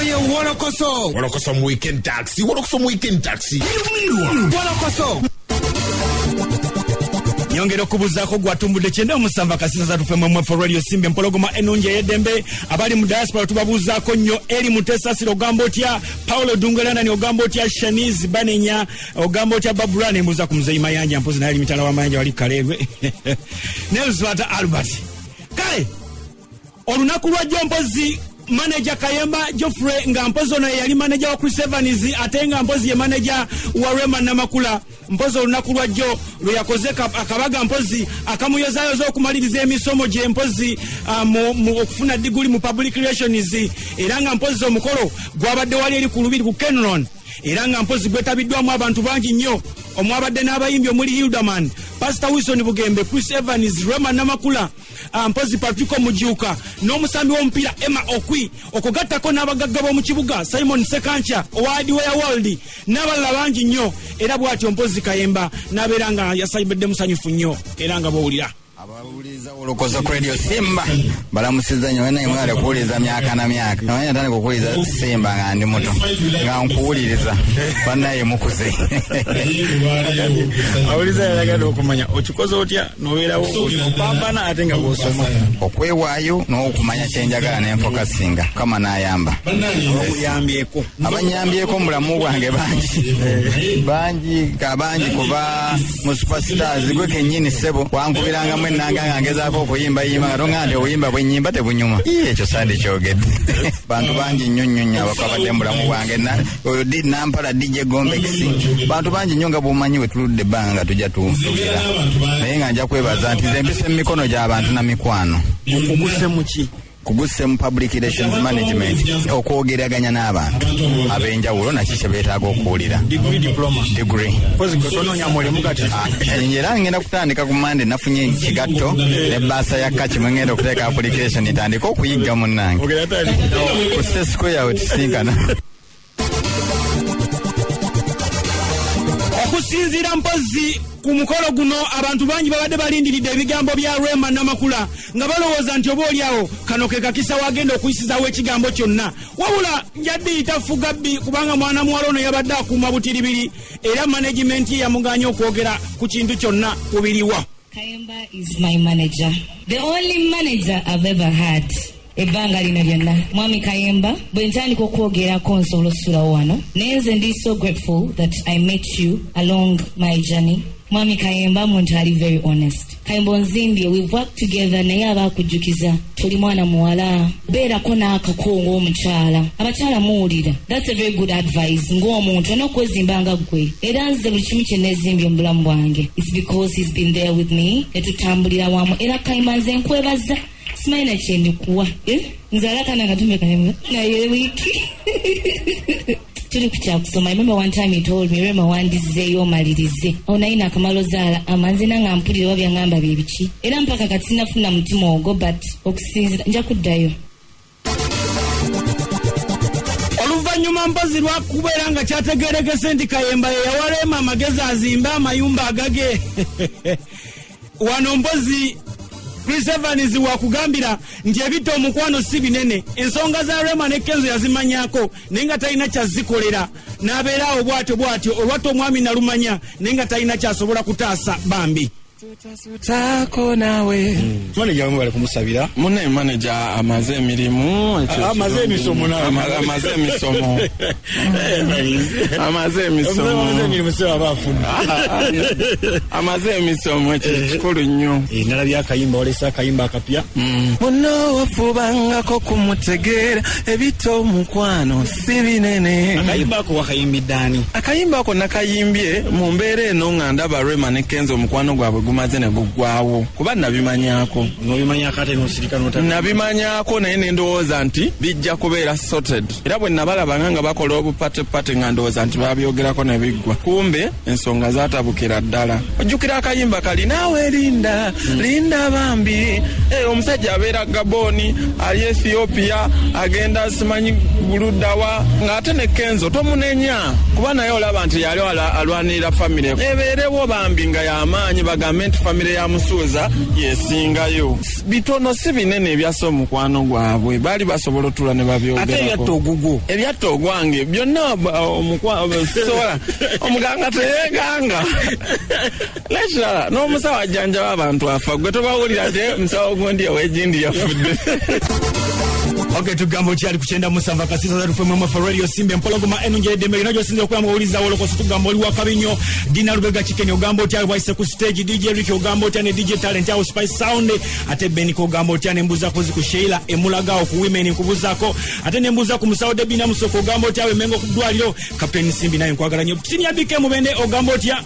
ye WOLOKOSO. WOLOKOSO mu weekend taxi. WOLOKOSO mu weekend taxi. WOLOKOSO. Nyongera okubuzaako gwatumbudde kyenda omusamba kasisa za tufe mu for radio simbe mpologoma enunje yedembe abali mu diaspora tubabuzaako nnyo eri mutesasiro ogamba otya Paulo Dungelanda ni ogamba otya Shanice Banenya ogamba otya Babula ne mbuza ku muzeyi Mayanja mpozi naye limitala wa Mayanja wali Kalebwe Nelswata Albert kale olunaku lwa jompozi manager Kayemba GEOFREY nga mpozo na yali manager wa Chris Evans atenga mpozi ye manager wa Rema Namakula mpozo olunaku lwa jo luyakozeka akabaga mpozi akamuyozayo zo okumaliriza emisomo je mpozi mu okufuna diguli mu public relations era nga mpozi omukolo gwabadde wali eri ku lubiri ku Kenron era nga mpozi gwetabiddwamu abantu bangi nnyo omwabadde n'abayimbi omuli Hildaman Pastor Wilson Bugembe Chris Evans Rema Namakula mpozi Patrick Mujuka n'omusambi w'omupiira Emma Okwi okugattako n'abagagga b'omu kibuga Simon Sekancha Owadware World n'abalala bangi nnyo era bw'atyo mpozi Kayemba n'abeera nga yasayibedde musanyufu nnyo era nga bw'owulira abawuliza WOLOKOSO Radio Simba balamusiza nnyo wena mwale kuwuliza myaka na myaka nawanya tani kukuliza Simba nga ndi muto nga nkuwuliriza bannaye mukuze awuliza yalagala okumanya okikoze otya nobeerawo opambana ate nga bw'osoma okwewaayo n'okumanya kyenjagala n'enfokasinga kama n'ayamba abanyambyeko mu bulamu bwange bangi kuba mu superstars gwe kennyini ssebo wankubiranga nanga ngezaako okuyimba katonga nti obuyimba bwenyimba tebunyuma ekyo sandi kyogedde bantu bangi nnyo abakabadde mu bulamu bwange nampala DJ Gombexi bantu bangi nnyo nga bw'omanyi bwe tuludde ebbanga nga tujja tuwulira naye nga nja kwebaza nti nze mpise mu mikono gy'abantu na mikwano kuguse mu public relations management okwogeraganya n'abantu ab'enjawulo nakyo kye beetaaga okuwulira degree era ngenda kutandika ku Monday nafunye kigatto ne baasa ya kaki mwe ngenda okuteeka application itandika okuyigga munnange ku State Square yawe tusinkana okusinziira mpozi ku mukolo guno abantu bangi babadde balindiridde ebigambo bya Rema Namakula nga balowooza nti oba oliawo kano ke kakisa wagenda okuyisizawo ekigambo kyonna wabula njadde Fugabbi kubanga mwana muwala ono yabadde akuuma butiribiri era management ye yamuganya okwogera ku kintu kyonna kubiriwa. Kayemba is my manager, the only manager I've ever had. Ebbanga lino lyonna mwami Kayemba bwe ntandika okwogerako nsolosulawo wano nenze ndi so grateful that I met you along my journey. Mwami Kayemba muntu ali very honest. Kayemba nzimbye, we've worked together naye abakujjukiza tuli mwana muwala beerako n'akakongo omukyala abakyala muwulira. That's a very good advice ng'omuntu n'okwezimbanga gwe era nze buli kimu kye neezimbye mu bulamu bwange it's because he's been there with me netutambulira wamu era Kayemba nze nkwebaza simaina kyendikuwa nzala kana katume Kayemba naye wiki tuli kukyakusoma. I remember one time he told me Rema wandizeyo malirize onaina akamalo zaala amanzi nanga mpulira wabya ngamba bibiki era mpaka kati sinafuna mutima ogwo but okusinzira nja kuddayo. Oluvannyuma mpozi lwakubeera nga kyategeerekese nti Kayemba ye yawalema amagezi azimbe amayumba agage wano mpozi Chris Evans wakugambira nti ebita omukwano si binene ensonga za Rema ne Kenzo yazimanyako nenga talina kyazikolera n'abeerawo bwatyo olwatto omwami nalumanya nenga talina kyasobola kutaasa bambi Tako nawe manager wamwe bali kumusabira munne manager amaze emirimu amaze emisomo amaze emisomo kikulu nnyo nalabya akayimba olesa akayimba akapya muno wafubangako kumutegeera ebito mukwano si binene. Akayimba ako wakayimbiddaani? Akayimba ako nakayimbye mu mbeera eno nga ndaba Rema ne Kenzo omukwano gwabwe gumaze ne guggwawo kuba nabimanyako. N'obimanyako ate n'osirika n'otaka? Nabimanyako naye ne ndowooza nti bijja kubeera sorted. Era bwe nabalabanga nga bakola obupatepate nga ndowooza nti babyogerako ne biggwa. Kumbe ensonga zaatabukira ddala. Ojjukira akayimba kali naawe linda bambi. Omusajja abeera Gaboni, ali Ethiopia, agenda simanyi buluddawa ng'ate ne Kenzo tomunenya kuba naye olaba nti yali alwanirira family. Ebeerewo bambi nga y'amaanyi bagambe element family ya Musuuza yesingayo. Bitono si binene ebyaso omukwano gwabwe bali basobola otula ne babyogerako. Ate yatto ogugu Ebyatto ogwange byonna sola omuganga teyeganga. Lesha n'omusawo ajjanjaba abantu afa gwe tobawulira nti musawo gondi ewejindi yafudde. Okay, tugambo kyali kuchenda musamba kasisa za tufemu mwa radio simbe mpologoma enu nje dembe inajo sinze kwa mwuliza wolokoso tugambo oli wakabinyo Dina Lubega chicken ogambo tyali waise ku stage DJ Ricky ogambo tyane DJ Talent au Spice Sound ate Beni ko ogambo tyane mbuza kozi ku Sheila emulagao ku women kubuzako ate ne mbuza ku Musawo Debina musoko ogambo tyawe mengo ku dwaliro Captain Simbi naye nkwagala nyo tinya bike mubende ogambo tya